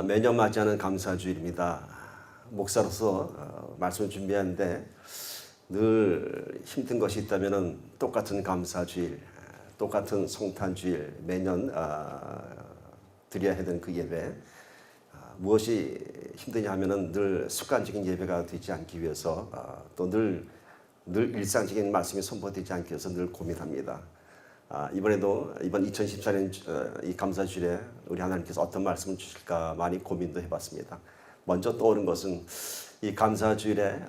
매년 맞이하는 감사주일입니다. 목사로서 말씀을 준비하는데 늘 힘든 것이 있다면 똑같은 감사주일, 똑같은 성탄주일 매년 드려야 하는 그 예배, 무엇이 힘드냐 하면 늘 습관적인 예배가 되지 않기 위해서 또 늘 일상적인 말씀이 선포되지 않기 위해서 늘 고민합니다. 이번에도 이번 2014년 이 감사주일에 우리 하나님께서 어떤 말씀을 주실까 많이 고민도 해봤습니다. 먼저 떠오른 것은 이 감사주일에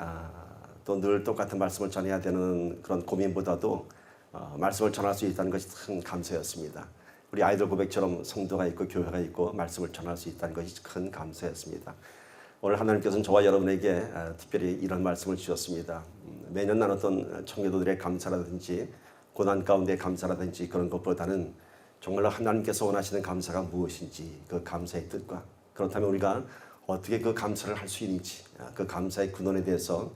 또 늘 똑같은 말씀을 전해야 되는 그런 고민보다도 말씀을 전할 수 있다는 것이 큰 감사였습니다. 우리 아이들 고백처럼 성도가 있고 교회가 있고 말씀을 전할 수 있다는 것이 큰 감사였습니다. 오늘 하나님께서는 저와 여러분에게 특별히 이런 말씀을 주셨습니다. 매년 나눴던 청교도들의 감사라든지 고난 가운데 감사라든지 그런 것보다는 정말로 하나님께서 원하시는 감사가 무엇인지 그 감사의 뜻과 그렇다면 우리가 어떻게 그 감사를 할 수 있는지 그 감사의 근원에 대해서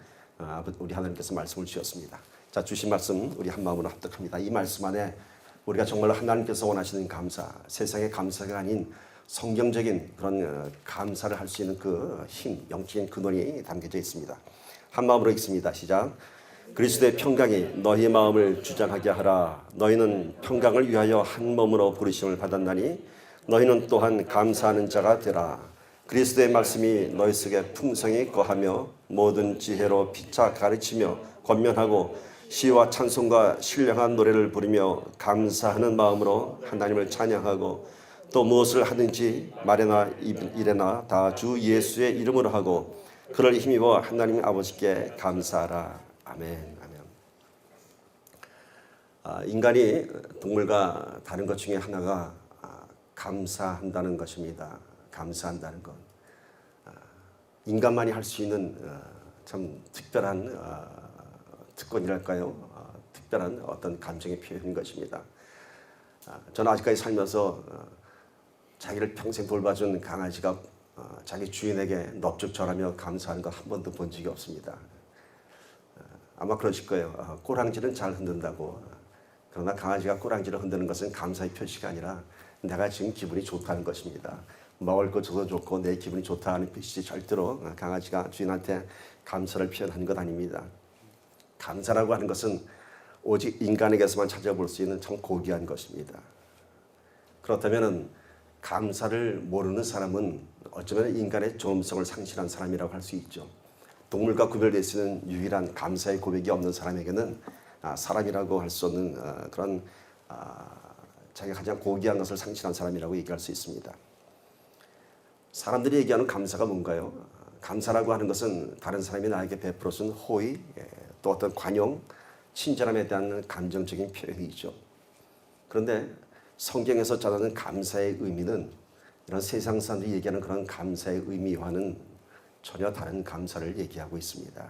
우리 하나님께서 말씀을 주셨습니다. 자, 주신 말씀 우리 한 마음으로 합독합니다. 이 말씀 안에 우리가 정말로 하나님께서 원하시는 감사, 세상의 감사가 아닌 성경적인 그런 감사를 할 수 있는 그 힘, 영적인 근원이 담겨져 있습니다. 한 마음으로 읽습니다. 시작. 그리스도의 평강이 너희의 마음을 주장하게 하라. 너희는 평강을 위하여 한 몸으로 부르심을 받았나니 너희는 또한 감사하는 자가 되라. 그리스도의 말씀이 너희 속에 풍성히 거하며 모든 지혜로 피차 가르치며 권면하고 시와 찬송과 신령한 노래를 부르며 감사하는 마음으로 하나님을 찬양하고 또 무엇을 하든지 말이나 일에나 다 주 예수의 이름으로 하고 그를 힘입어 하나님 아버지께 감사하라. 아멘. 아멘. 인간이 동물과 다른 것 중에 하나가 감사한다는 것입니다. 감사한다는 것. 인간만이 할 수 있는 참 특별한 특권이랄까요? 특별한 어떤 감정의 표현인 것입니다. 저는 아직까지 살면서 자기를 평생 돌봐준 강아지가 자기 주인에게 넙죽절하며 감사하는 것 한 번도 본 적이 없습니다. 아마 그러실 거예요. 꼬랑지는 잘 흔든다고. 그러나 강아지가 꼬랑지를 흔드는 것은 감사의 표시가 아니라 내가 지금 기분이 좋다는 것입니다. 먹을 거 줘서 좋고 내 기분이 좋다는 표시지 절대로 강아지가 주인한테 감사를 표현하는 것 아닙니다. 감사라고 하는 것은 오직 인간에게서만 찾아볼 수 있는 참 고귀한 것입니다. 그렇다면 감사를 모르는 사람은 어쩌면 인간의 존엄성을 상실한 사람이라고 할 수 있죠. 동물과 구별될 수 있는 유일한 감사의 고백이 없는 사람에게는 사람이라고 할 수 없는 그런 자기가 가장 고귀한 것을 상실한 사람이라고 얘기할 수 있습니다. 사람들이 얘기하는 감사가 뭔가요? 감사라고 하는 것은 다른 사람이 나에게 베풀어준 호의, 또 어떤 관용, 친절함에 대한 감정적인 표현이죠. 그런데 성경에서 전하는 감사의 의미는 이런 세상 사람들이 얘기하는 그런 감사의 의미와는 전혀 다른 감사를 얘기하고 있습니다.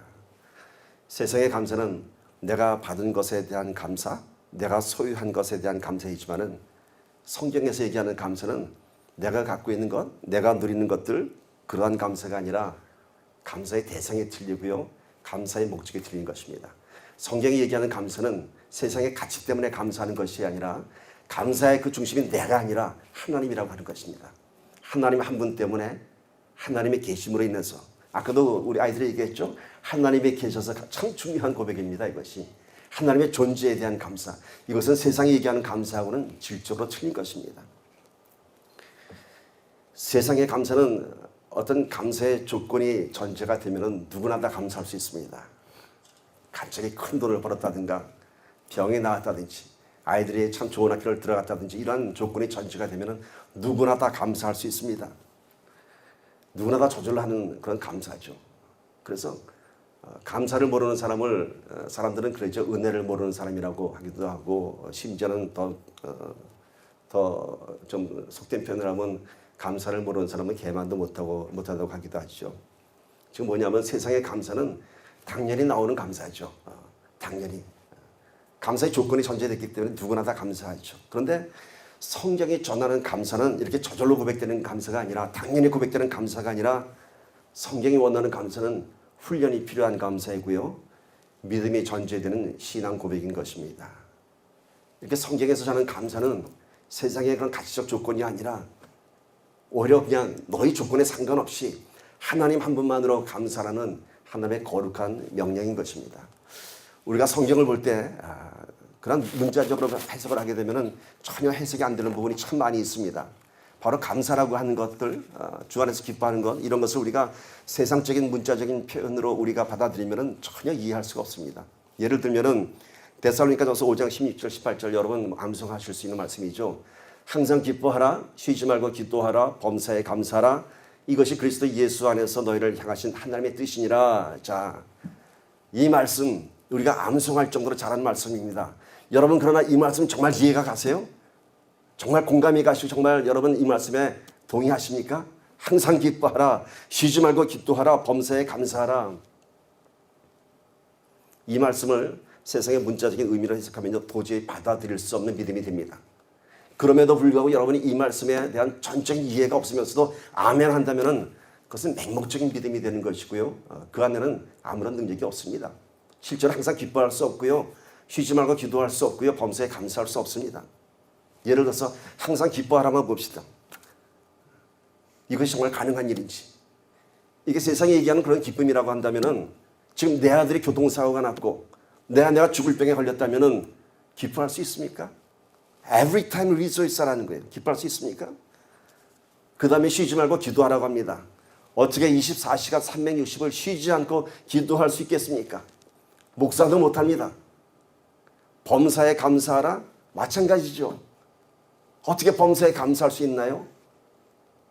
세상의 감사는 내가 받은 것에 대한 감사, 내가 소유한 것에 대한 감사이지만은 성경에서 얘기하는 감사는 내가 갖고 있는 것, 내가 누리는 것들 그러한 감사가 아니라 감사의 대상이 틀리고요. 감사의 목적이 틀린 것입니다. 성경이 얘기하는 감사는 세상의 가치 때문에 감사하는 것이 아니라 감사의 그 중심이 내가 아니라 하나님이라고 하는 것입니다. 하나님 한 분 때문에 하나님의 계심으로 인해서 아까도 우리 아이들이 얘기했죠. 하나님이 계셔서 참 중요한 고백입니다. 이것이 하나님의 존재에 대한 감사. 이것은 세상이 얘기하는 감사하고는 질적으로 틀린 것입니다. 세상의 감사는 어떤 감사의 조건이 전제가 되면 누구나 다 감사할 수 있습니다. 갑자기 큰 돈을 벌었다든가 병이 나았다든지 아이들이 참 좋은 학교를 들어갔다든지 이러한 조건이 전제가 되면 누구나 다 감사할 수 있습니다. 누구나 다 저절로 하는 그런 감사죠. 그래서 감사를 모르는 사람들은 그러죠. 은혜를 모르는 사람이라고 하기도 하고 심지어는 더 좀 속된 표현을 하면 감사를 모르는 사람은 개만도 못하다고 하기도 하죠. 지금 뭐냐면 세상의 감사는 당연히 나오는 감사죠. 당연히. 감사의 조건이 전제됐기 때문에 누구나 다 감사하죠. 그런데 성경이 전하는 감사는 이렇게 저절로 고백되는 감사가 아니라 당연히 고백되는 감사가 아니라 성경이 원하는 감사는 훈련이 필요한 감사이고요. 믿음이 전제되는 신앙 고백인 것입니다. 이렇게 성경에서 전하는 감사는 세상의 그런 가치적 조건이 아니라 오히려 그냥 너희 조건에 상관없이 하나님 한 분만으로 감사라는 하나님의 거룩한 명령인 것입니다. 우리가 성경을 볼 때 그런 문자적으로 해석을 하게 되면 전혀 해석이 안 되는 부분이 참 많이 있습니다. 바로 감사라고 하는 것들, 주 안에서 기뻐하는 것, 이런 것을 우리가 세상적인 문자적인 표현으로 우리가 받아들이면 전혀 이해할 수가 없습니다. 예를 들면 데살로니가전서 5장 16절 18절 여러분 암송하실 수 있는 말씀이죠. 항상 기뻐하라, 쉬지 말고 기도하라, 범사에 감사하라. 이것이 그리스도 예수 안에서 너희를 향하신 하나님의 뜻이니라. 자, 이 말씀 우리가 암송할 정도로 잘한 말씀입니다. 여러분 그러나 이 말씀 정말 이해가 가세요? 정말 공감이 가시고 정말 여러분 이 말씀에 동의하십니까? 항상 기뻐하라, 쉬지 말고 기도하라, 범사에 감사하라. 이 말씀을 세상의 문자적인 의미로 해석하면 도저히 받아들일 수 없는 믿음이 됩니다. 그럼에도 불구하고 여러분이 이 말씀에 대한 전적인 이해가 없으면서도 아멘 한다면 그것은 맹목적인 믿음이 되는 것이고요. 그 안에는 아무런 능력이 없습니다. 실제로 항상 기뻐할 수 없고요. 쉬지 말고 기도할 수 없고요. 범사에 감사할 수 없습니다. 예를 들어서 항상 기뻐하라만 봅시다. 이것이 정말 가능한 일인지. 이게 세상에 얘기하는 그런 기쁨이라고 한다면 지금 내 아들이 교통사고가 났고 내가 죽을 병에 걸렸다면 기뻐할 수 있습니까? Every time rejoice라는 거예요. 기뻐할 수 있습니까? 그 다음에 쉬지 말고 기도하라고 합니다. 어떻게 24시간 360을 쉬지 않고 기도할 수 있겠습니까? 목사도 못합니다. 범사에 감사하라? 마찬가지죠. 어떻게 범사에 감사할 수 있나요?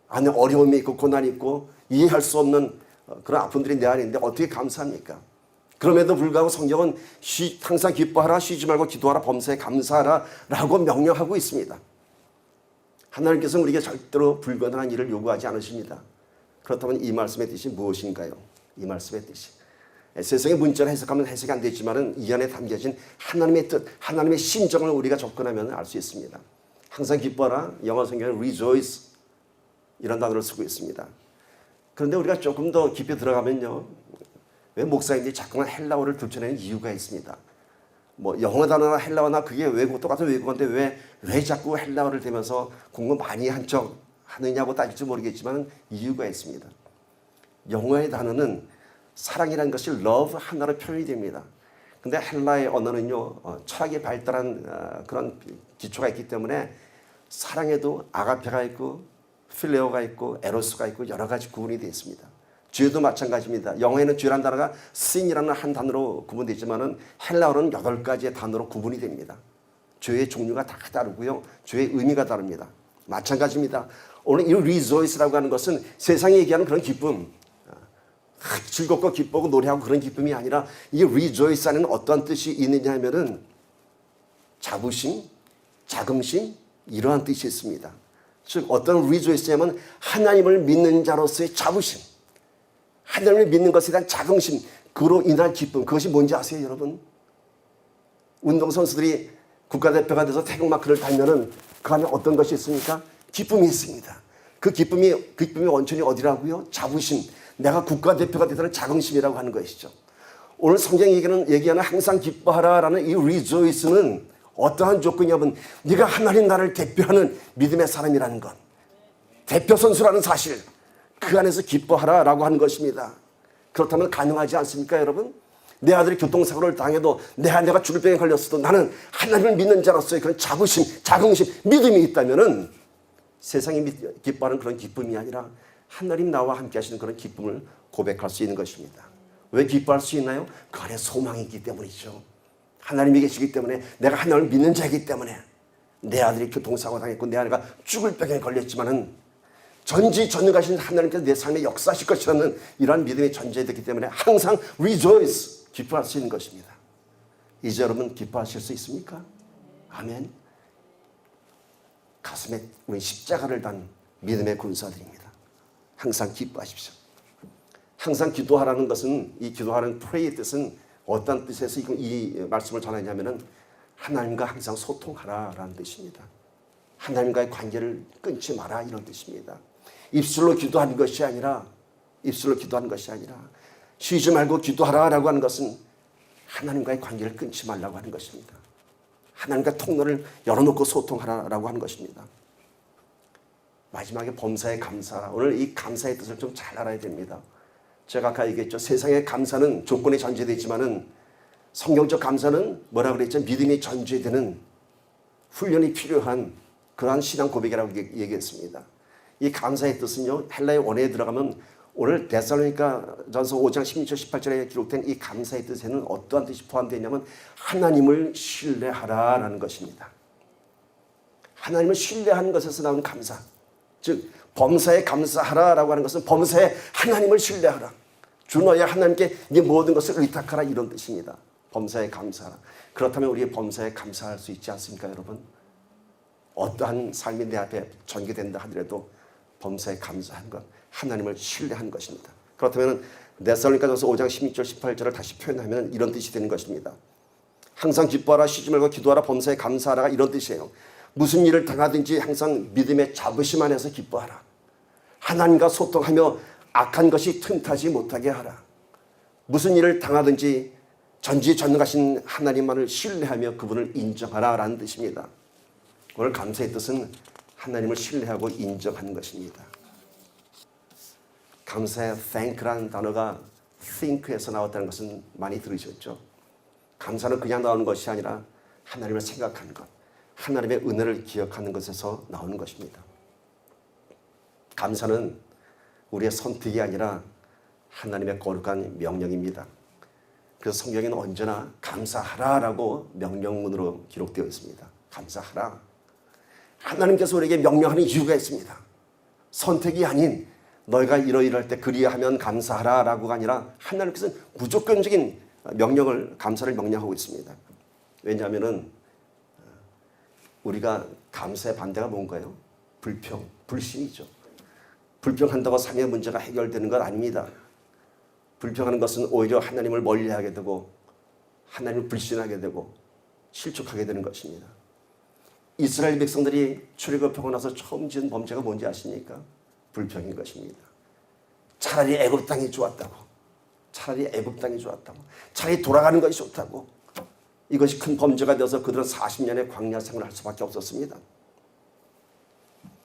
안에 어려움이 있고 고난이 있고 이해할 수 없는 그런 아픔들이 내 안에 있는데 어떻게 감사합니까? 그럼에도 불구하고 성경은 항상 기뻐하라, 쉬지 말고 기도하라, 범사에 감사하라 라고 명령하고 있습니다. 하나님께서는 우리에게 절대로 불가능한 일을 요구하지 않으십니다. 그렇다면 이 말씀의 뜻이 무엇인가요? 이 말씀의 뜻이 세상의 문자로 해석하면 해석이 안 되지만 이 안에 담겨진 하나님의 뜻, 하나님의 심정을 우리가 접근하면 알 수 있습니다. 항상 기뻐하라, 영어 성경은 rejoice 이런 단어를 쓰고 있습니다. 그런데 우리가 조금 더 깊이 들어가면요, 왜 목사님들이 자꾸만 헬라어를 들춰내는 이유가 있습니다. 뭐 영어 단어나 헬라어나 그게 외국 똑같은 외국어인데 왜 자꾸 헬라어를 대면서 공부 많이 한 척 하느냐고 따질지 모르겠지만 이유가 있습니다. 영어의 단어는 사랑이라는 것이 love 하나로 표현이 됩니다. 근데 헬라의 언어는요, 철학이 발달한 그런 기초가 있기 때문에 사랑에도 아가페가 있고 필레오가 있고 에로스가 있고 여러 가지 구분이 되어 있습니다. 죄도 마찬가지입니다. 영어에는 죄라는 단어가 sin이라는 한 단어로 구분되지만은 헬라어는 8가지의 단어로 구분이 됩니다. 죄의 종류가 다 다르고요. 죄의 의미가 다릅니다. 마찬가지입니다. 오늘 이 rejoice라고 하는 것은 세상이 얘기하는 그런 기쁨, 즐겁고 기쁘고 노래하고 그런 기쁨이 아니라 이 rejoice하는 어떠한 뜻이 있느냐 하면은 자부심, 자긍심 이러한 뜻이 있습니다. 즉 어떤 rejoice냐면 하나님을 믿는 자로서의 자부심, 하나님을 믿는 것에 대한 자긍심, 그로 인한 기쁨. 그것이 뭔지 아세요, 여러분? 운동선수들이 국가대표가 돼서 태극마크를 달면은 그 안에 어떤 것이 있습니까? 기쁨이 있습니다. 그 기쁨이 원천이 어디라고요? 자부심. 내가 국가대표가 되다는 자긍심이라고 하는 것이죠. 오늘 성경이 얘기하는 항상 기뻐하라라는 이 rejoice는 어떠한 조건이냐면 네가 하나님 나라를 대표하는 믿음의 사람이라는 것, 대표 선수라는 사실, 그 안에서 기뻐하라라고 하는 것입니다. 그렇다면 가능하지 않습니까, 여러분? 내 아들이 교통사고를 당해도 내 아내가 죽을 병에 걸렸어도 나는 하나님을 믿는 자로서의 그런 자부심, 자긍심, 믿음이 있다면은 세상이 기뻐하는 그런 기쁨이 아니라 하나님 나와 함께 하시는 그런 기쁨을 고백할 수 있는 것입니다. 왜 기뻐할 수 있나요? 그 안에 소망이 있기 때문이죠. 하나님이 계시기 때문에, 내가 하나님을 믿는 자이기 때문에, 내 아들이 교통사고 당했고 내 아내가 죽을 병에 걸렸지만은 전지전능하신 하나님께서 내 삶에 역사하실 것이라는 이러한 믿음이 전제되기 때문에 항상 rejoice, 기뻐할 수 있는 것입니다. 이제 여러분 기뻐하실 수 있습니까? 아멘. 가슴에 우리 십자가를 단 믿음의 군사들입니다. 항상 기뻐하십시오. 항상 기도하라는 것은, 이 기도하는 pray의 뜻은 어떤 뜻에서 이 말씀을 전하냐면은 하나님과 항상 소통하라라는 뜻입니다. 하나님과의 관계를 끊지 마라 이런 뜻입니다. 입술로 기도하는 것이 아니라 쉬지 말고 기도하라라고 하는 것은 하나님과의 관계를 끊지 말라고 하는 것입니다. 하나님과 통로를 열어놓고 소통하라라고 하는 것입니다. 마지막에 범사에 감사하라. 오늘 이 감사의 뜻을 좀 잘 알아야 됩니다. 제가 아까 얘기했죠. 세상의 감사는 조건에 전제되어 있지만은 성경적 감사는 뭐라 그랬죠? 믿음이 전제되는 훈련이 필요한 그러한 신앙 고백이라고 얘기했습니다. 이 감사의 뜻은요, 헬라의 원어에 들어가면 오늘 데살로니가 전서 5장 16절 18절에 기록된 이 감사의 뜻에는 어떠한 뜻이 포함되어 있냐면 하나님을 신뢰하라라는 것입니다. 하나님을 신뢰하는 것에서 나오는 감사, 즉 범사에 감사하라라고 하는 것은 범사에 하나님을 신뢰하라. 주 너의 하나님께 네 모든 것을 의탁하라, 이런 뜻입니다. 범사에 감사하라. 그렇다면 우리의 범사에 감사할 수 있지 않습니까, 여러분? 어떠한 삶이 내 앞에 전개된다 하더라도 범사에 감사한 것, 하나님을 신뢰한 것입니다. 그렇다면 데살로니가전서 5장 16절 18절을 다시 표현하면 이런 뜻이 되는 것입니다. 항상 기뻐하라, 쉬지 말고 기도하라, 범사에 감사하라가 이런 뜻이에요. 무슨 일을 당하든지 항상 믿음의 자부심 안에서 기뻐하라. 하나님과 소통하며 악한 것이 틈타지 못하게 하라. 무슨 일을 당하든지 전지전능하신 하나님만을 신뢰하며 그분을 인정하라라는 뜻입니다. 오늘 감사의 뜻은 하나님을 신뢰하고 인정하는 것입니다. 감사의 thank라는 단어가 think에서 나왔다는 것은 많이 들으셨죠? 감사는 그냥 나오는 것이 아니라 하나님을 생각하는 것, 하나님의 은혜를 기억하는 것에서 나오는 것입니다. 감사는 우리의 선택이 아니라 하나님의 거룩한 명령입니다. 그래서 성경에는 언제나 감사하라라고 명령문으로 기록되어 있습니다. 감사하라. 하나님께서 우리에게 명령하는 이유가 있습니다. 선택이 아닌 너희가 이러이러할 때 그리하면 감사하라라고가 아니라 하나님께서는 무조건적인 명령을, 감사를 명령하고 있습니다. 왜냐하면 우리가 감사의 반대가 뭔가요? 불평, 불신이죠. 불평한다고 삶의 문제가 해결되는 건 아닙니다. 불평하는 것은 오히려 하나님을 멀리하게 되고 하나님을 불신하게 되고 실족하게 되는 것입니다. 이스라엘 백성들이 출애굽하고 나서 처음 지은 범죄가 뭔지 아십니까? 불평인 것입니다. 차라리 애굽 땅이 좋았다고, 차라리 애굽 땅이 좋았다고, 차라리 돌아가는 것이 좋다고. 이것이 큰 범죄가 되어서 그들은 40년의 광야 생활을 할 수밖에 없었습니다.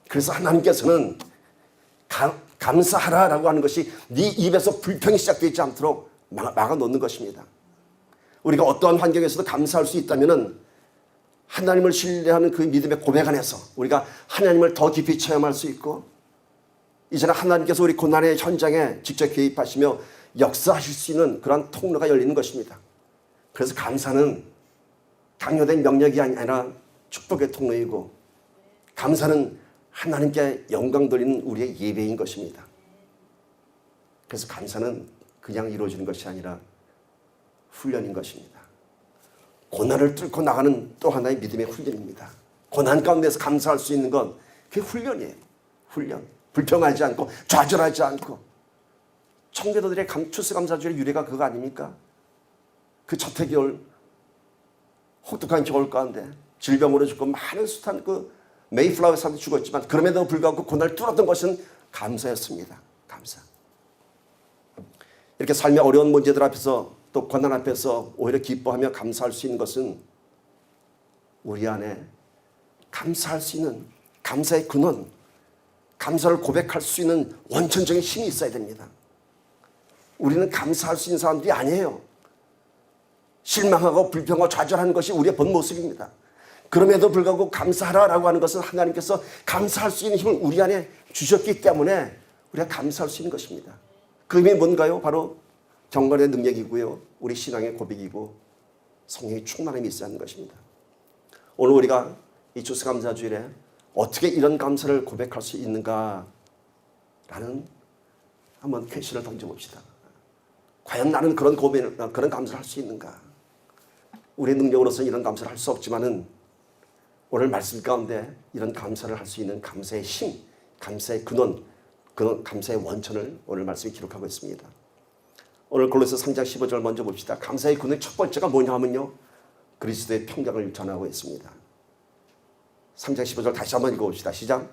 그래서 하나님께서는 감사하라라고 하는 것이 네 입에서 불평이 시작되지 않도록 막아놓는 것입니다. 우리가 어떠한 환경에서도 감사할 수 있다면 하나님을 신뢰하는 그 믿음의 고백 안에서 우리가 하나님을 더 깊이 체험할 수 있고, 이제는 하나님께서 우리 고난의 현장에 직접 개입하시며 역사하실 수 있는 그런 통로가 열리는 것입니다. 그래서 감사는 강요된 명령이 아니라 축복의 통로이고, 감사는 하나님께 영광 돌리는 우리의 예배인 것입니다. 그래서 감사는 그냥 이루어지는 것이 아니라 훈련인 것입니다. 고난을 뚫고 나가는 또 하나의 믿음의 훈련입니다. 고난 가운데서 감사할 수 있는 건 그게 훈련이에요. 훈련. 불평하지 않고 좌절하지 않고. 청교도들의 추수감사주의 유래가 그거 아닙니까? 그 저택 겨울, 혹독한 겨울 가운데 질병으로 죽고 많은 숱한 그 메이플라워 사람들이 죽었지만 그럼에도 불구하고 고난을 뚫었던 것은 감사였습니다. 감사. 이렇게 삶의 어려운 문제들 앞에서 또 고난 앞에서 오히려 기뻐하며 감사할 수 있는 것은 우리 안에 감사할 수 있는 감사의 근원, 감사를 고백할 수 있는 원천적인 힘이 있어야 됩니다. 우리는 감사할 수 있는 사람들이 아니에요. 실망하고 불평하고 좌절하는 것이 우리의 본 모습입니다. 그럼에도 불구하고 감사하라라고 하는 것은 하나님께서 감사할 수 있는 힘을 우리 안에 주셨기 때문에 우리가 감사할 수 있는 것입니다. 그 힘이 뭔가요? 바로 경건의 능력이고요, 우리 신앙의 고백이고 성령의 충만함이 있어야 하는 것입니다. 오늘 우리가 이 추수감사주일에 어떻게 이런 감사를 고백할 수 있는가라는 한번 퀘션을 던져봅시다. 과연 나는 그런 고백을, 그런 감사를 할 수 있는가? 우리의 능력으로서는 이런 감사를 할 수 없지만은 오늘 말씀 가운데 이런 감사를 할 수 있는 감사의 힘, 감사의 근원, 그런 감사의 원천을 오늘 말씀이 기록하고 있습니다. 오늘 골로새 3장 15절 먼저 봅시다. 감사의 근원의 첫 번째가 뭐냐 하면요, 그리스도의 평강을 전하고 있습니다. 3장 15절 다시 한번 읽어봅시다. 시작.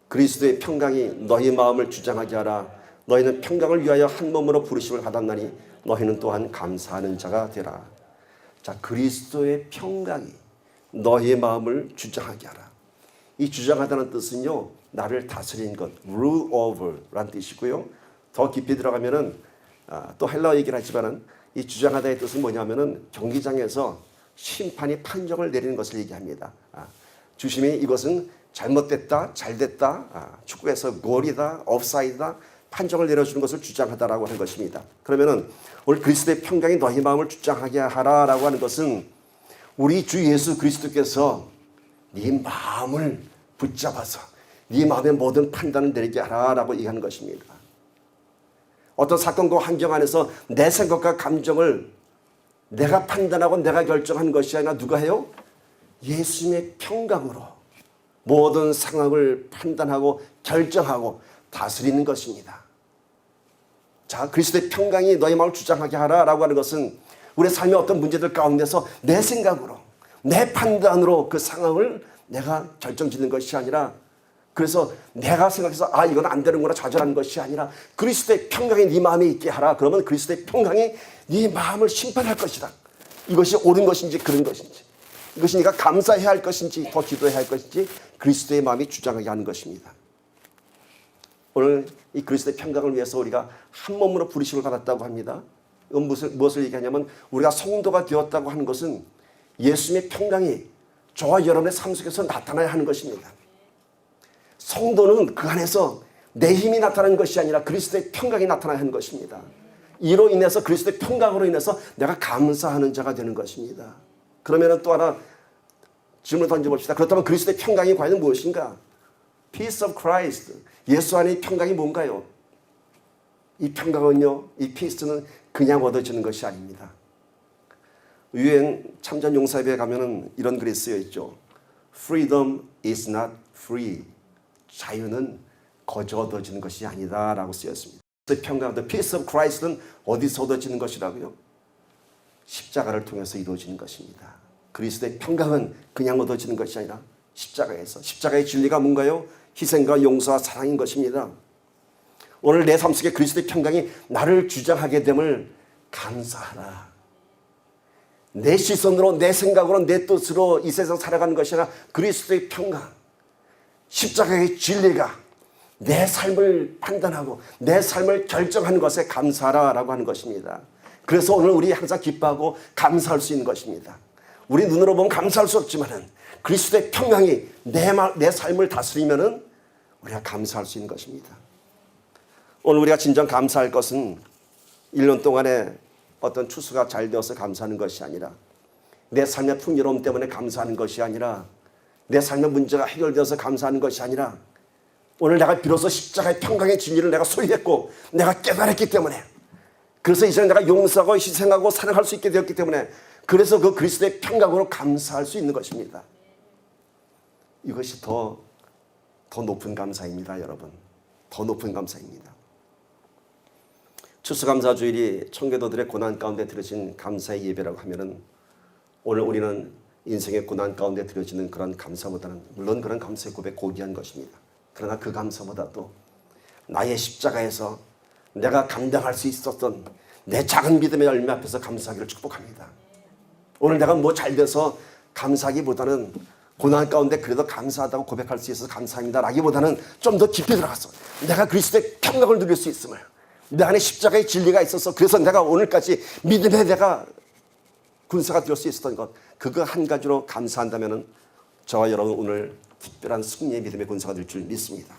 그리스도의 평강이 너희 마음을 주장하게 하라. 너희는 평강을 위하여 한 몸으로 부르심을 받았나니 너희는 또한 감사하는 자가 되라. 자, 그리스도의 평강이 너희의 마음을 주장하게 하라. 이 주장하다는 뜻은요, 나를 다스리는 것, rule over라는 뜻이고요. 더 깊이 들어가면은 또 헬라어 얘기를 하지만은 이 주장하다의 뜻은 뭐냐면은 경기장에서 심판이 판정을 내리는 것을 얘기합니다. 주심이 이것은 잘못됐다, 잘됐다, 축구에서 골이다, 옵사이드다 판정을 내려주는 것을 주장하다라고 하는 것입니다. 그러면은 오늘 그리스도의 평강이 너희 마음을 주장하게 하라라고 하는 것은 우리 주 예수 그리스도께서 네 마음을 붙잡아서 네 마음의 모든 판단을 내리게 하라라고 얘기하는 것입니다. 어떤 사건과 환경 안에서 내 생각과 감정을 내가 판단하고 내가 결정하는 것이 아니라 누가 해요? 예수님의 평강으로 모든 상황을 판단하고 결정하고 다스리는 것입니다. 자, 그리스도의 평강이 너희 마음을 주장하게 하라라고 하는 것은 우리 삶의 어떤 문제들 가운데서 내 생각으로 내 판단으로 그 상황을 내가 결정짓는 것이 아니라, 그래서 내가 생각해서 이건 안 되는구나 좌절하는 것이 아니라 그리스도의 평강이 네 마음에 있게 하라. 그러면 그리스도의 평강이 네 마음을 심판할 것이다. 이것이 옳은 것인지 그런 것인지, 이것이 네가 감사해야 할 것인지 더 기도해야 할 것인지 그리스도의 마음이 주장하게 하는 것입니다. 오늘 이 그리스도의 평강을 위해서 우리가 한 몸으로 부르심을 받았다고 합니다. 이건 무엇을 얘기하냐면 우리가 성도가 되었다고 하는 것은 예수님의 평강이 저와 여러분의 삶 속에서 나타나야 하는 것입니다. 성도는 그 안에서 내 힘이 나타나는 것이 아니라 그리스도의 평강이 나타나야 하는 것입니다. 이로 인해서 그리스도의 평강으로 인해서 내가 감사하는 자가 되는 것입니다. 그러면 또 하나 질문을 던져봅시다. 그렇다면 그리스도의 평강이 과연 무엇인가? Peace of Christ. 예수 안의 평강이 뭔가요? 이 평강은요, 이 peace는 그냥 얻어지는 것이 아닙니다. 유엔 참전 용사협회에 가면은 이런 글이 쓰여 있죠. Freedom is not free. 자유는 거저 얻어지는 것이 아니다라고 쓰였습니다. 평강, the peace of Christ는 어디서 얻어지는 것이라고요? 십자가를 통해서 이루어지는 것입니다. 그리스도의 평강은 그냥 얻어지는 것이 아니라 십자가에서. 십자가의 진리가 뭔가요? 희생과 용서와 사랑인 것입니다. 오늘 내 삶 속에 그리스도의 평강이 나를 주장하게 됨을 감사하라. 내 시선으로, 내 생각으로, 내 뜻으로 이 세상 살아가는 것이 아니라 그리스도의 평강, 십자가의 진리가 내 삶을 판단하고 내 삶을 결정하는 것에 감사하라라고 하는 것입니다. 그래서 오늘 우리 항상 기뻐하고 감사할 수 있는 것입니다. 우리 눈으로 보면 감사할 수 없지만은 그리스도의 평강이 내 삶을 다스리면은 우리가 감사할 수 있는 것입니다. 오늘 우리가 진정 감사할 것은 1년 동안에 어떤 추수가 잘 되어서 감사하는 것이 아니라, 내 삶의 풍요로움 때문에 감사하는 것이 아니라, 내 삶의 문제가 해결되어서 감사하는 것이 아니라, 오늘 내가 비로소 십자가의 평강의 진리를 내가 소유했고 내가 깨달았기 때문에, 그래서 이제 내가 용서하고 희생하고 사랑할 수 있게 되었기 때문에, 그래서 그 그리스도의 평강으로 감사할 수 있는 것입니다. 이것이 더 높은 감사입니다, 여러분. 더 높은 감사입니다. 추수감사주일이 청교도들의 고난 가운데 드려진 감사의 예배라고 하면은, 오늘 우리는 인생의 고난 가운데 드려지는 그런 감사보다는, 물론 그런 감사의 고백 고귀한 것입니다. 그러나 그 감사보다도 나의 십자가에서 내가 감당할 수 있었던 내 작은 믿음의 열매 앞에서 감사하기를 축복합니다. 오늘 내가 뭐 잘 돼서 감사하기보다는 고난 가운데 그래도 감사하다고 고백할 수 있어서 감사합니다 라기보다는 좀 더 깊이 들어가서 내가 그리스도의 평강을 누릴 수 있음을, 내 안에 십자가의 진리가 있어서 그래서 내가 오늘까지 믿음의 내가 군사가 될 수 있었던 것, 그거 한 가지로 감사한다면 저와 여러분 오늘 특별한 승리의 믿음의 군사가 될 줄 믿습니다.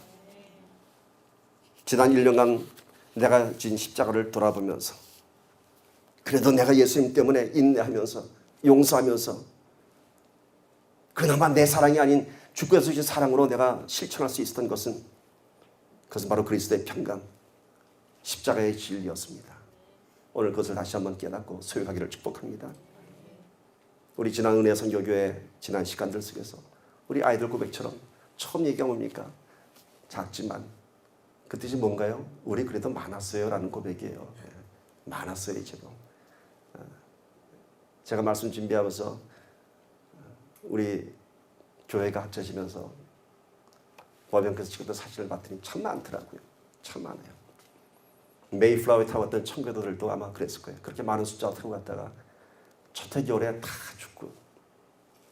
지난 1년간 내가 진 십자가를 돌아보면서 그래도 내가 예수님 때문에 인내하면서 용서하면서 그나마 내 사랑이 아닌 주께서 주신 사랑으로 내가 실천할 수 있었던 것은, 그것은 바로 그리스도의 평강, 십자가의 진리였습니다. 오늘 그것을 다시 한번 깨닫고 소유하기를 축복합니다. 우리 지난 은혜 선교교회 지난 시간들 속에서 우리 아이들 고백처럼 처음 얘기가 뭡니까? 작지만 그 뜻이 뭔가요? 우리 그래도 많았어요 라는 고백이에요. 많았어요. 지금 제가 말씀 준비하면서 우리 교회가 합쳐지면서 보아병께서 찍었던 사진을 봤더니 참 많더라고요. 참 많아요. 메이플라워에 타고 왔던 청교도들도 아마 그랬을 거예요. 그렇게 많은 숫자가 타고 갔다가 첫해 겨울에 다 죽고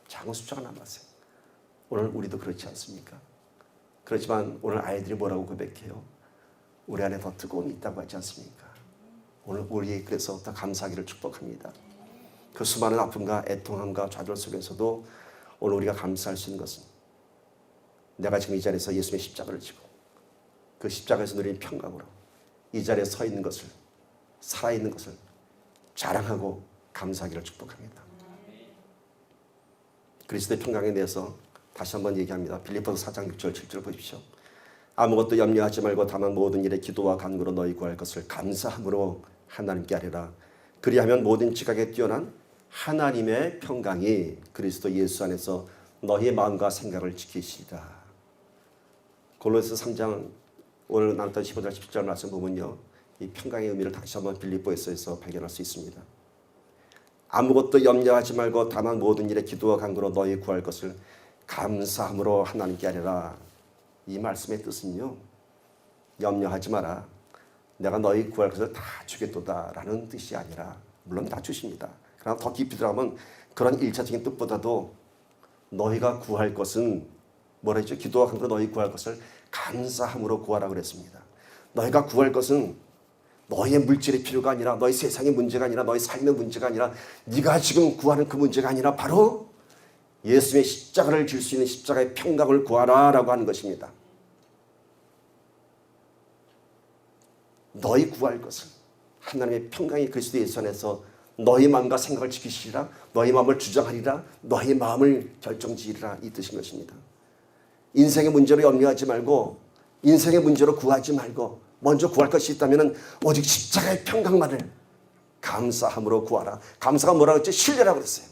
작은 숫자가 남았어요. 오늘 우리도 그렇지 않습니까? 그렇지만 오늘 아이들이 뭐라고 고백해요? 우리 안에 더 뜨거움이 있다고 하지 않습니까? 오늘 우리 그래서 더 감사하기를 축복합니다. 그 수많은 아픔과 애통함과 좌절 속에서도 오늘 우리가 감사할 수 있는 것은 내가 지금 이 자리에서 예수님의 십자가를 지고 그 십자가에서 누리는 평강으로 이 자리에 서 있는 것을, 살아있는 것을 자랑하고 감사하기를 축복합니다. 그리스도의 평강에 대해서 다시 한번 얘기합니다. 빌립보서 4장 6절 7절 보십시오. 아무것도 염려하지 말고 다만 모든 일에 기도와 간구로 너희 구할 것을 감사함으로 하나님께 아뢰라. 그리하면 모든 지각에 뛰어난 하나님의 평강이 그리스도 예수 안에서 너희의 마음과 생각을 지키시리라. 골로새 3장 오늘 나눴던 15절 17절 말씀 보면요, 이 평강의 의미를 다시 한번 빌립보에서 발견할 수 있습니다. 아무것도 염려하지 말고 다만 모든 일에 기도와 간구로 너희 구할 것을 감사함으로 하나님께 아뢰라. 이 말씀의 뜻은요, 염려하지 마라, 내가 너희 구할 것을 다 주겠도다 라는 뜻이 아니라, 물론 다 주십니다. 그러나 더 깊이 들어가면 그런 일차적인 뜻보다도 너희가 구할 것은 뭐라 했죠? 기도와 간구로 너희 구할 것을 감사함으로 구하라 그랬습니다. 너희가 구할 것은 너희의 물질의 필요가 아니라, 너희 세상의 문제가 아니라, 너희 삶의 문제가 아니라, 네가 지금 구하는 그 문제가 아니라 바로 예수의 십자가를 질 수 있는 십자가의 평강을 구하라 라고 하는 것입니다. 너희 구할 것은 하나님의 평강이 그리스도 예수 안에서 너희 마음과 생각을 지키시리라, 너희 마음을 주장하리라, 너희 마음을 결정지으리라, 이 뜻인 것입니다. 인생의 문제로 염려하지 말고, 인생의 문제로 구하지 말고, 먼저 구할 것이 있다면 오직 십자가의 평강만을 감사함으로 구하라. 감사가 뭐라고 했죠? 신뢰라고 그랬어요.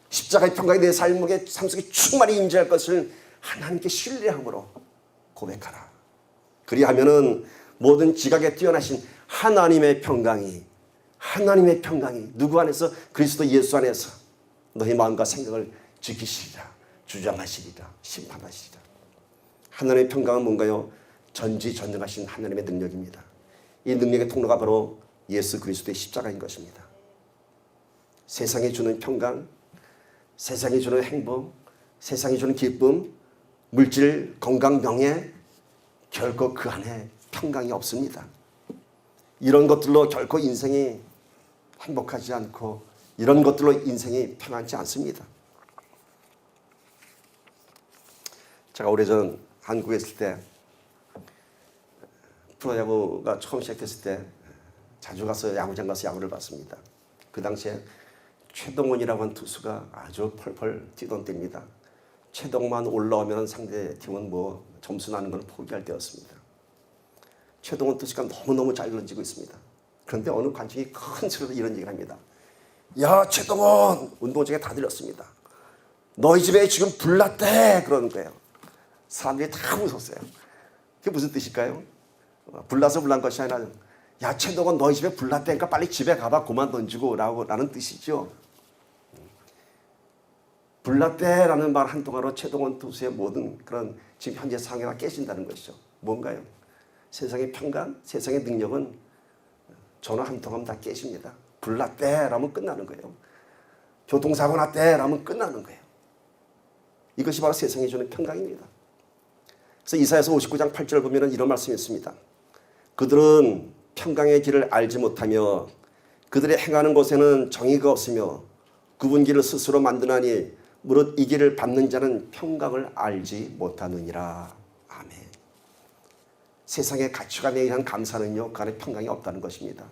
십자가의 평강이 내 삶 속에 충만히 임재할 것을 하나님께 신뢰함으로 고백하라. 그리하면은 모든 지각에 뛰어나신 하나님의 평강이 누구 안에서? 그리스도 예수 안에서 너희 마음과 생각을 지키시리라, 주장하시리라, 심판하시리라. 하나님의 평강은 뭔가요? 전지전능하신 하나님의 능력입니다. 이 능력의 통로가 바로 예수 그리스도의 십자가인 것입니다. 세상이 주는 평강, 세상이 주는 행복, 세상이 주는 기쁨, 물질, 건강, 명예, 결코 그 안에 평강이 없습니다. 이런 것들로 결코 인생이 행복하지 않고, 이런 것들로 인생이 평안치 않습니다. 제가 오래전 한국에 있을 때, 프로야구가 처음 시작됐을 때 자주 가서 야구장 가서 야구를 봤습니다. 그 당시에 최동원이라고 하는 투수가 아주 펄펄 뛰던 때입니다. 최동만 올라오면 상대 팀은 뭐 점수 나는 걸 포기할 때였습니다. 최동원 투수가 너무너무 잘 던지고 있습니다. 그런데 어느 관중이 큰 소리로 이런 얘기를 합니다. 야, 최동원! 운동장에 다 들렸습니다. 너희 집에 지금 불났대! 그러는 거예요. 사람들이 다 웃었어요. 그게 무슨 뜻일까요? 불나서 불난 것이 아니라, 야, 최동원 너희 집에 불났다니까 빨리 집에 가봐, 그만 던지고 라는 뜻이죠. 불났대라는 말 한 동안으로 최동원 투수의 모든 그런 지금 현재 상황이 다 깨진다는 것이죠. 뭔가요? 세상의 평강, 세상의 능력은 전화 한 통하면 다 깨집니다. 불났대라면 끝나는 거예요. 교통사고 났대라면 끝나는 거예요. 이것이 바로 세상이 주는 평강입니다. 그래서 이사야서 59장 8절 보면 이런 말씀이 있습니다. 그들은 평강의 길을 알지 못하며 그들의 행하는 곳에는 정의가 없으며 굽은 길을 스스로 만드나니 무릇 이 길을 밟는 자는 평강을 알지 못하느니라. 아멘. 세상의 가치관에 의한 감사는요, 그 안에 평강이 없다는 것입니다.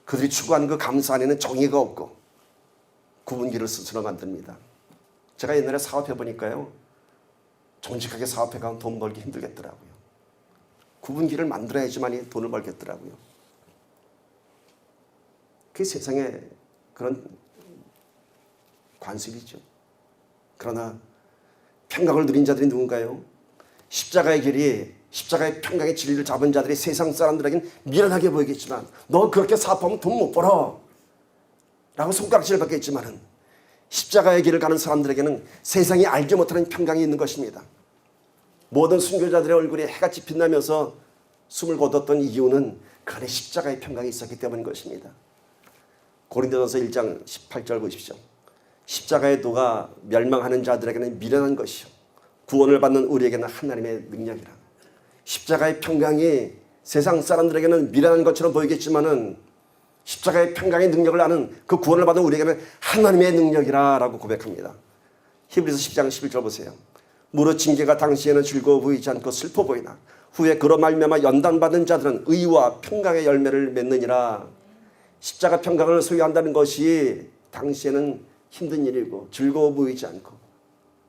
그들이 추구하는 그 감사 안에는 정의가 없고 굽은 길을 스스로 만듭니다. 제가 옛날에 사업해 보니까요, 정직하게 사업해가면 돈 벌기 힘들겠더라고요. 굽은 길을 만들어야지만이 돈을 벌겠더라고요. 그게 세상의 그런 관습이죠. 그러나 평강을 누린 자들이 누군가요? 십자가의 길이, 십자가의 평강의 진리를 잡은 자들이 세상 사람들에게는 미련하게 보이겠지만, 너 그렇게 사업하면 돈 못 벌어 라고 손가락질을 받겠지만은, 십자가의 길을 가는 사람들에게는 세상이 알지 못하는 평강이 있는 것입니다. 모든 순교자들의 얼굴에 해같이 빛나면서 숨을 거뒀던 이유는 그 안에 십자가의 평강이 있었기 때문인 것입니다. 고린도전서 1장 18절 보십시오. 십자가의 도가 멸망하는 자들에게는 미련한 것이요 구원을 받는 우리에게는 하나님의 능력이라. 십자가의 평강이 세상 사람들에게는 미련한 것처럼 보이겠지만은 십자가의 평강의 능력을 아는 그 구원을 받은 우리에게는 하나님의 능력이라고 고백합니다. 히브리서 10장 11절 보세요. 무릇 징계가 당시에는 즐거워 보이지 않고 슬퍼 보이나 후에 그로 말미암아 연단받은 자들은 의와 평강의 열매를 맺느니라. 십자가 평강을 소유한다는 것이 당시에는 힘든 일이고 즐거워 보이지 않고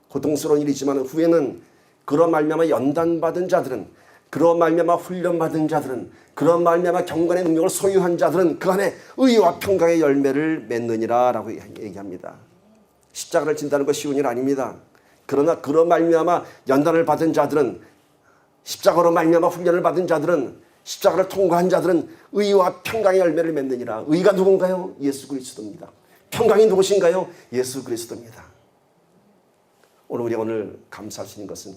고통스러운 일이지만 후에는 그로 말미암아 연단받은 자들은, 그로 말미암아 훈련받은 자들은, 그로 말미암아 경건의 능력을 소유한 자들은 그 안에 의와 평강의 열매를 맺느니라 라고 얘기합니다. 십자가를 진다는 것이 쉬운 일 아닙니다. 그러나 그로 말미암아 연단을 받은 자들은, 십자가로 말미암아 훈련을 받은 자들은, 십자가를 통과한 자들은 의와 평강의 열매를 맺느니라. 의가 누군가요? 예수 그리스도입니다. 평강이 누구신가요? 예수 그리스도입니다. 우리가 오늘 감사할 수 있는 것은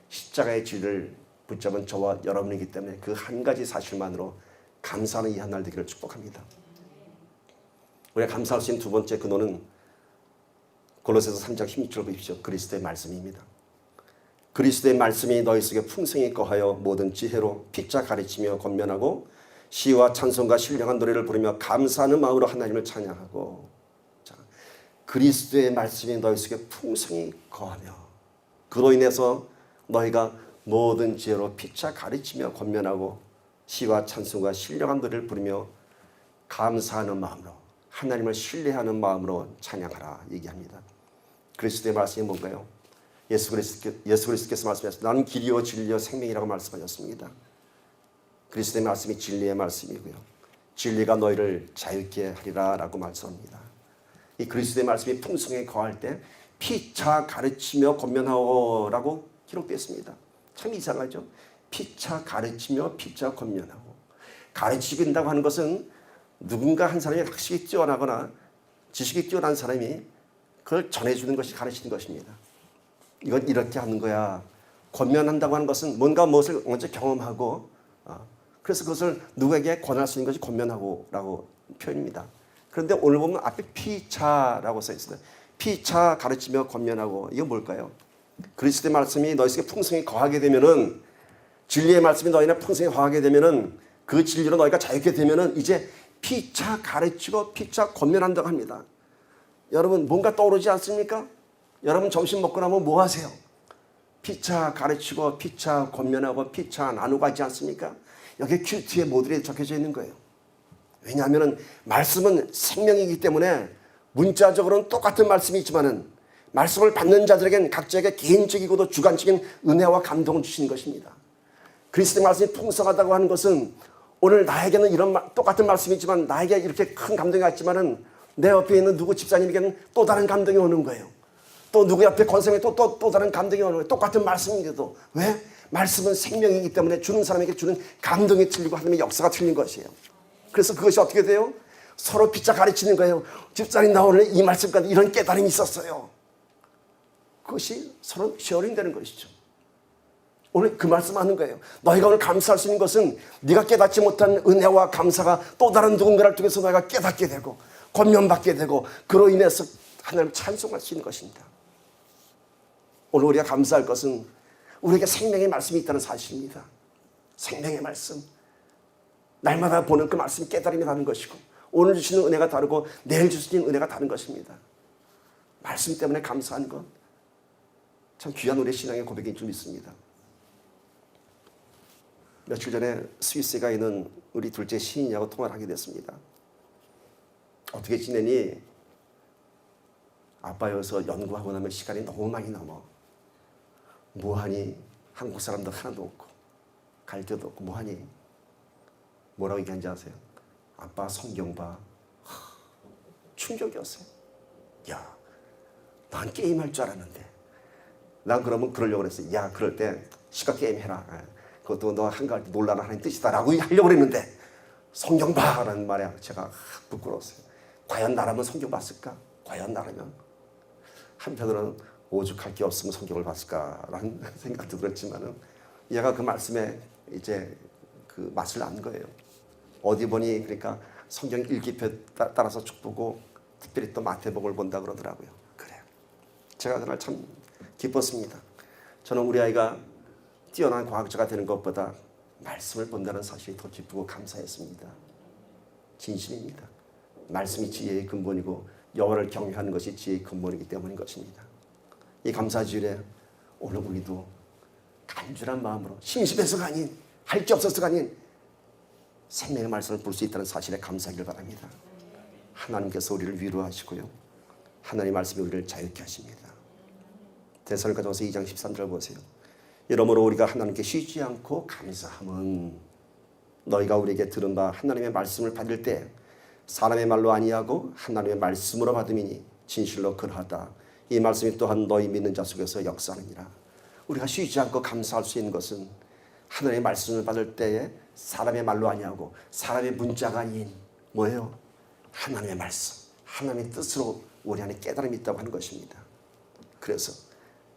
십자가의 진리를 붙잡은 저와 여러분이기 때문에 그 한 가지 사실만으로 감사하는 이 한 날 되기를 축복합니다. 우리가 감사할 수 있는 두 번째 근원은 골로새서 3장 16절 보십시오. 그리스도의 말씀입니다. 그리스도의 말씀이 너희 속에 풍성히 거하여 모든 지혜로 피차 가르치며 권면하고 시와 찬송과 신령한 노래를 부르며 감사하는 마음으로 하나님을 찬양하고. 자, 그리스도의 말씀이 너희 속에 풍성히 거하며 그로 인해서 너희가 모든 지혜로 피차 가르치며 권면하고 시와 찬송과 신령한 노래를 부르며 감사하는 마음으로 하나님을 신뢰하는 마음으로 찬양하라 얘기합니다. 그리스도의 말씀이 뭔가요? 예수 그리스도께서 말씀하셨습니다. 나는 길이요 진리요 생명이라고 말씀하셨습니다. 그리스도의 말씀이 진리의 말씀이고요. 진리가 너희를 자유케 하리라 라고 말씀합니다. 이 그리스도의 말씀이 풍성에 거할 때 피차 가르치며 권면하고 라고 기록되어 있습니다. 참 이상하죠. 피차 가르치며 피차 권면하고. 가르치긴다고 하는 것은 누군가 한 사람이 학식이 뛰어나거나 지식이 뛰어난 사람이 그걸 전해주는 것이 가르치는 것입니다. 이건 이렇게 하는 거야. 권면한다고 하는 것은 뭔가 무엇을 먼저 경험하고 그래서 그것을 누구에게 권할 수 있는 것이 권면하고 라고 표현입니다. 그런데 오늘 보면 앞에 피차라고 써 있어요. 피차 가르치며 권면하고. 이건 뭘까요? 그리스도의 말씀이 너희 속에 풍성히 거하게 되면은, 진리의 말씀이 너희나 풍성히 거하게 되면은, 그 진리로 너희가 자유케 되면은 이제 피차 가르치고 피차 권면한다고 합니다. 여러분 뭔가 떠오르지 않습니까? 여러분 점심 먹고 나면 뭐 하세요? 피차 가르치고 피차 권면하고 피차 나누고 하지 않습니까? 여기 큐티에 모듈에 적혀져 있는 거예요. 왜냐하면 말씀은 생명이기 때문에 문자적으로는 똑같은 말씀이지만은 말씀을 받는 자들에게는 각자에게 개인적이고도 주관적인 은혜와 감동을 주시는 것입니다. 그리스도의 말씀이 풍성하다고 하는 것은 오늘 나에게는 이런 똑같은 말씀이지만 나에게 이렇게 큰 감동이 왔지만은 내 옆에 있는 누구 집사님에게는 또 다른 감동이 오는 거예요. 또 누구 옆에 권사님에 또 다른 감동이 오는 거예요. 똑같은 말씀인데도. 왜? 말씀은 생명이기 때문에 주는 사람에게 주는 감동이 틀리고 하나님의 역사가 틀린 것이에요. 그래서 그것이 어떻게 돼요? 서로 피차 가르치는 거예요. 집사님 나 오늘 이 말씀까지 이런 깨달음이 있었어요. 그것이 서로 쉐어링 되는 것이죠. 오늘 그 말씀하는 거예요. 너희가 오늘 감사할 수 있는 것은 네가 깨닫지 못한 은혜와 감사가 또 다른 누군가를 통해서 너희가 깨닫게 되고 권면받게 되고 그로 인해서 하나님을 찬송할 수 있는 것입니다. 오늘 우리가 감사할 것은 우리에게 생명의 말씀이 있다는 사실입니다. 생명의 말씀. 날마다 보는 그 말씀 깨달음이 다른 것이고 오늘 주시는 은혜가 다르고 내일 주시는 은혜가 다른 것입니다. 말씀 때문에 감사한 것. 참 귀한 우리의 신앙의 고백인 줄 믿습니다. 며칠 전에 스위스에 가 있는 우리 둘째 시인이하고 통화를 하게 됐습니다. 어떻게 지내니? 아빠 여기서 연구하고 나면 시간이 너무 많이 넘어. 뭐하니? 한국 사람도 하나도 없고 갈 데도 없고 뭐하니? 뭐라고 얘기한지 아세요? 아빠 성경 봐. 충격이었어요. 야, 난 게임할 줄 알았는데. 난 그러면 그러려고 그랬어요. 야, 그럴 때 시각 게임 해라. 그것도 너 한가할 때 놀라라 하는 뜻이다라고 하려고 그랬는데 성경 봐라는 말에 제가 부끄러웠어요. 과연 나라면 성경 봤을까? 과연 나라면? 한편으로는 오죽할 게 없으면 성경을 봤을까라는 생각도 들었지만은 얘가 그 말씀에 이제 그 맛을 안 거예요. 어디 보니 그러니까 성경 읽기표에 따라서 쭉 보고 특별히 또 마태복음을 본다 그러더라고요. 그래요. 제가 그날 참 기뻤습니다. 저는 우리 아이가 뛰어난 과학자가 되는 것보다 말씀을 본다는 사실이 더 기쁘고 감사했습니다. 진심입니다. 말씀이 지혜의 근본이고 여호와를 경외하는 것이 지혜의 근본이기 때문인 것입니다. 이 감사주일에 오늘 우리도 간절한 마음으로 심심해서가 아닌, 할 게 없어서가 아닌 생명의 말씀을 볼 수 있다는 사실에 감사하길 바랍니다. 하나님께서 우리를 위로하시고요, 하나님의 말씀이 우리를 자유케 하십니다. 데살로니가전서 2장 13절 보세요. 이러므로 우리가 하나님께 쉬지 않고 감사함은 너희가 우리에게 들은 바 하나님의 말씀을 받을 때 사람의 말로 아니하고 하나님의 말씀으로 받음이니 진실로 그러하다. 이 말씀이 또한 너희 믿는 자 속에서 역사하느니라. 우리가 쉬지 않고 감사할 수 있는 것은 하나님의 말씀을 받을 때에 사람의 말로 아니하고 사람의 문자가 아닌 뭐예요? 하나님의 말씀, 하나님의 뜻으로 우리 안에 깨달음이 있다고 하는 것입니다. 그래서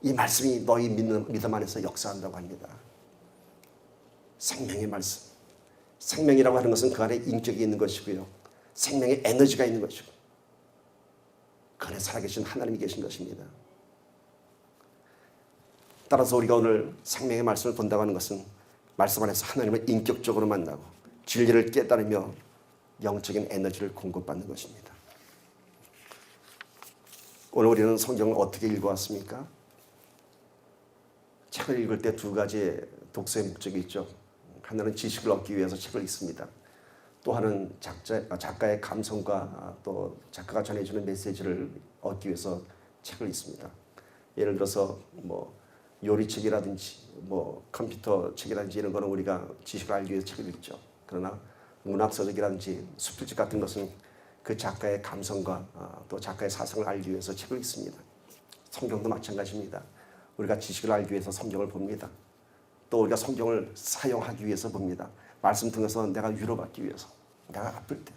이 말씀이 너희 믿음 안에서 역사한다고 합니다. 생명의 말씀, 생명이라고 하는 것은 그 안에 인격이 있는 것이고요, 생명의 에너지가 있는 것이고 그 안에 살아계신 하나님이 계신 것입니다. 따라서 우리가 오늘 생명의 말씀을 본다고 하는 것은 말씀 안에서 하나님을 인격적으로 만나고 진리를 깨달으며 영적인 에너지를 공급받는 것입니다. 오늘 우리는 성경을 어떻게 읽어왔습니까? 책을 읽을 때 두 가지 독서의 목적이 있죠. 하나는 지식을 얻기 위해서 책을 읽습니다. 또 하나는 작가의 감성과 또 작가가 전해주는 메시지를 얻기 위해서 책을 읽습니다. 예를 들어서 요리책이라든지 컴퓨터 책이라든지 이런 거는 우리가 지식을 알기 위해서 책을 읽죠. 그러나 문학서적이라든지 수필책 같은 것은 그 작가의 감성과 또 작가의 사상을 알기 위해서 책을 읽습니다. 성경도 마찬가지입니다. 우리가 지식을 알기 위해서 성경을 봅니다. 또 우리가 성경을 사용하기 위해서 봅니다. 말씀 통해서 내가 위로받기 위해서, 내가 아플 때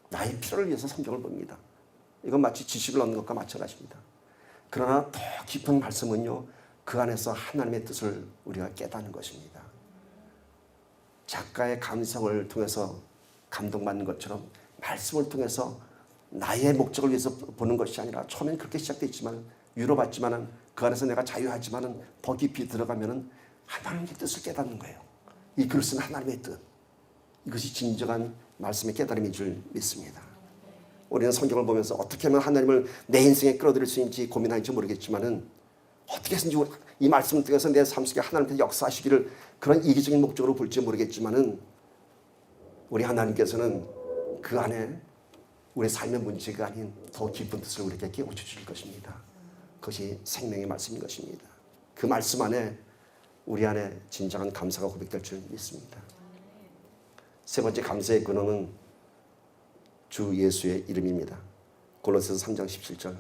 나의 필요를 위해서 성경을 봅니다. 이건 마치 지식을 얻는 것과 마찬가지입니다. 그러나 더 깊은 말씀은요, 그 안에서 하나님의 뜻을 우리가 깨닫는 것입니다. 작가의 감성을 통해서 감동받는 것처럼 말씀을 통해서 나의 목적을 위해서 보는 것이 아니라, 처음엔 그렇게 시작됐지만 위로받지만은 그 안에서 내가 자유하지만은 더 깊이 들어가면은 하나님의 뜻을 깨닫는 거예요. 이 글을 쓴 하나님의 뜻, 이것이 진정한 말씀의 깨달음인 줄 믿습니다. 우리는 성경을 보면서 어떻게 하면 하나님을 내 인생에 끌어들일 수 있는지 고민하는지 모르겠지만은, 어떻게 해서든지 이 말씀을 통해서 내 삶 속에 하나님께서 역사하시기를 그런 이기적인 목적으로 볼지 모르겠지만은, 우리 하나님께서는 그 안에 우리 삶의 문제가 아닌 더 깊은 뜻을 우리에게 깨우쳐 주실 것입니다. 그것이 생명의 말씀인 것입니다. 그 말씀 안에 우리 안에 진정한 감사가 고백될 줄 믿습니다. 세 번째 감사의 근원은 주 예수의 이름입니다. 골로새서 3장 17절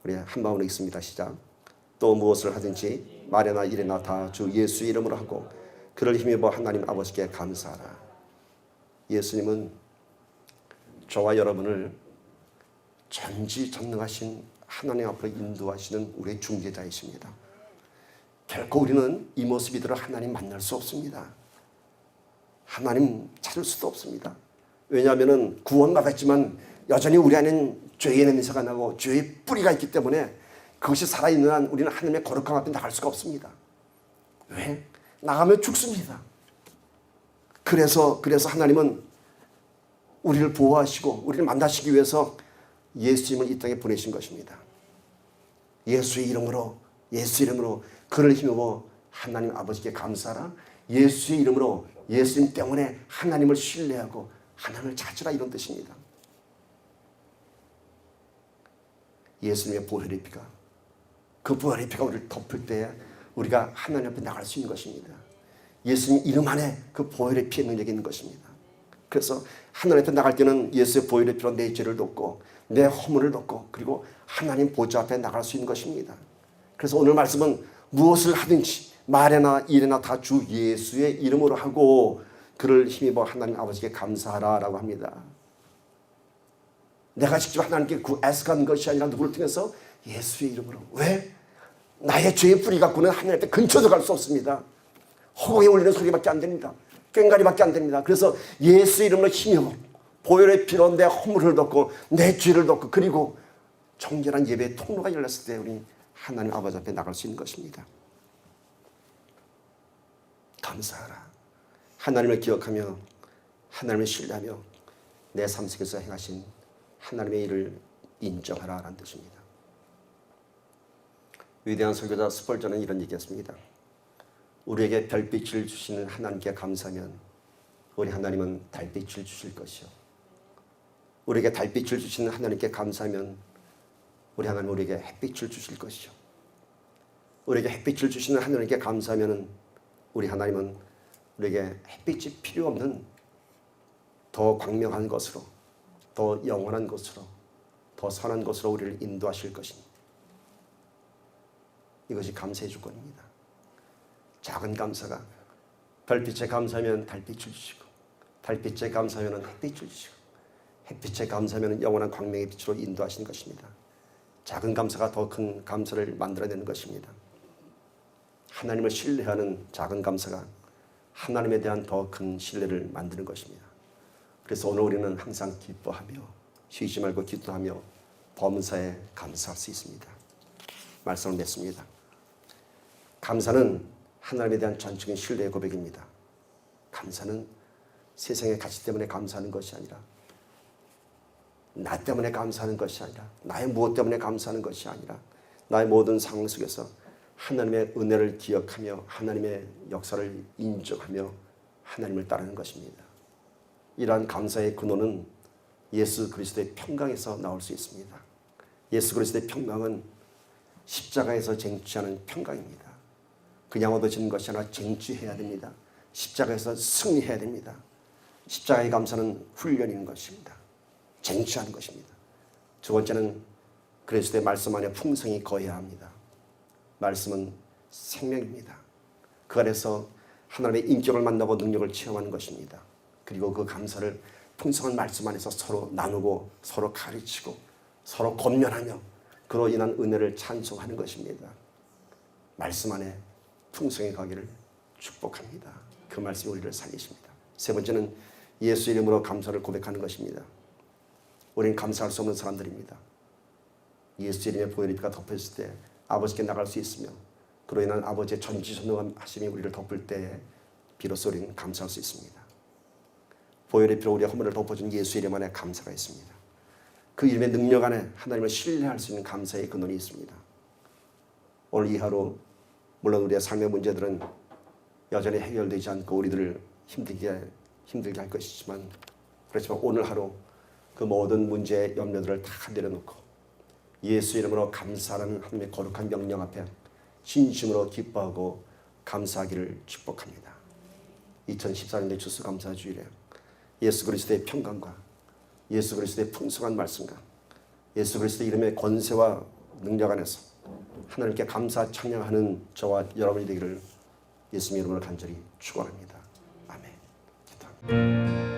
우리 한 마음으로 읽습니다. 시작. 또 무엇을 하든지 말이나 일이나 다 주 예수의 이름으로 하고 그를 힘입어 하나님 아버지께 감사하라. 예수님은 저와 여러분을 전지전능하신 하나님 앞으로 인도하시는 우리의 중재자이십니다. 결코 우리는 이 모습이대로 하나님 만날 수 없습니다. 하나님 찾을 수도 없습니다. 왜냐하면 구원받았지만 여전히 우리 안에는 죄의 냄새가 나고 죄의 뿌리가 있기 때문에 그것이 살아있는 한 우리는 하나님의 거룩함 앞에 나갈 수가 없습니다. 왜? 나가면 죽습니다. 그래서 하나님은 우리를 보호하시고 우리를 만나시기 위해서 예수님을 이 땅에 보내신 것입니다. 예수의 이름으로 그를 힘입어 하나님 아버지께 감사하라. 예수의 이름으로, 예수님 때문에 하나님을 신뢰하고 하나님을 찾으라, 이런 뜻입니다. 예수님의 보혈의 피가, 그 보혈의 피가 우리를 덮을 때에 우리가 하나님 앞에 나갈 수 있는 것입니다. 예수님 이름 안에 그 보혈의 피의 능력이 있는 것입니다. 그래서 하나님 앞에 나갈 때는 예수의 보혈의 피로 내 죄를 덮고 내 허물을 덮고 그리고 하나님 보좌 앞에 나갈 수 있는 것입니다. 그래서 오늘 말씀은 무엇을 하든지 말이나 일이나 다 주 예수의 이름으로 하고 그를 힘입어 하나님 아버지께 감사하라 라고 합니다. 내가 직접 하나님께 애석한 것이 아니라 누구를 통해서? 예수의 이름으로. 왜? 나의 죄의 뿌리 갖고는 하나님 앞에 근처도 갈 수 없습니다. 허공에 울리는 소리밖에 안 됩니다. 꽹가리밖에 안 됩니다. 그래서 예수의 이름으로 힘입어 보혈의 피로 내 허물을 덮고 내 죄를 덮고 그리고 정결한 예배의 통로가 열렸을 때 우리 하나님 아버지 앞에 나갈 수 있는 것입니다. 감사하라. 하나님을 기억하며 하나님을 신뢰하며 내 삶 속에서 행하신 하나님의 일을 인정하라라는 뜻입니다. 위대한 설교자 스펄전은 이런 얘기했습니다. 우리에게 별빛을 주시는 하나님께 감사하면 우리 하나님은 달빛을 주실 것이요. 우리에게 달빛을 주시는 하나님께 감사하면 우리 하나님 우리에게 햇빛을 주실 것이요. 우리에게 햇빛을 주시는 하나님께 감사하면 우리 하나님은 우리에게 햇빛이 필요 없는 더 광명한 것으로, 더 영원한 것으로, 더 선한 것으로 우리를 인도하실 것입니다. 이것이 감사의 조건입니다. 작은 감사가 별빛에 감사하면 달빛을 주시고, 달빛에 감사하면 햇빛을 주시고, 햇빛에 감사하면 영원한 광명의 빛으로 인도하시는 것입니다. 작은 감사가 더 큰 감사를 만들어내는 것입니다. 하나님을 신뢰하는 작은 감사가 하나님에 대한 더 큰 신뢰를 만드는 것입니다. 그래서 오늘 우리는 항상 기뻐하며 쉬지 말고 기도하며 범사에 감사할 수 있습니다. 말씀을 맺습니다. 감사는 하나님에 대한 전적인 신뢰의 고백입니다. 감사는 세상의 가치 때문에 감사하는 것이 아니라, 나 때문에 감사하는 것이 아니라, 나의 무엇 때문에 감사하는 것이 아니라, 나의 모든 상황 속에서 하나님의 은혜를 기억하며 하나님의 역사를 인정하며 하나님을 따르는 것입니다. 이러한 감사의 근원은 예수 그리스도의 평강에서 나올 수 있습니다. 예수 그리스도의 평강은 십자가에서 쟁취하는 평강입니다. 그냥 얻어지는 것이 아니라 쟁취해야 됩니다. 십자가에서 승리해야 됩니다. 십자가의 감사는 훈련인 것입니다. 쟁취하는 것입니다. 두 번째는 그리스도의 말씀 안에 풍성히 거해야 합니다. 말씀은 생명입니다. 그 안에서 하나님의 인격을 만나고 능력을 체험하는 것입니다. 그리고 그 감사를 풍성한 말씀 안에서 서로 나누고 서로 가르치고 서로 권면하며 그로 인한 은혜를 찬송하는 것입니다. 말씀 안에 풍성히 가기를 축복합니다. 그 말씀이 우리를 살리십니다. 세 번째는 예수 이름으로 감사를 고백하는 것입니다. 우리는 감사할 수 없는 사람들입니다. 예수 이름의 보혈의 피가 덮였을 때 아버지께 나갈 수 있으며 그로 인한 아버지의 전지전능하심이 우리를 덮을 때에 비로소 우리는 감사할 수 있습니다. 보혈의 피로 우리의 허물을 덮어준 예수 이름 안에 감사가 있습니다. 그 이름의 능력 안에 하나님을 신뢰할 수 있는 감사의 근원이 있습니다. 오늘 이 하루 물론 우리의 삶의 문제들은 여전히 해결되지 않고 우리들을 힘들게 할 것이지만, 그렇지만 오늘 하루 그 모든 문제의 염려들을 다 내려놓고 예수 이름으로 감사하는 하나님의 거룩한 명령 앞에 진심으로 기뻐하고 감사하기를 축복합니다. 2014년의 추수감사주일에 예수 그리스도의 평강과 예수 그리스도의 풍성한 말씀과 예수 그리스도의 이름의 권세와 능력 안에서 하나님께 감사 찬양하는 저와 여러분이 되기를 예수님 이름으로 간절히 축원합니다. 아멘. 기도합니다.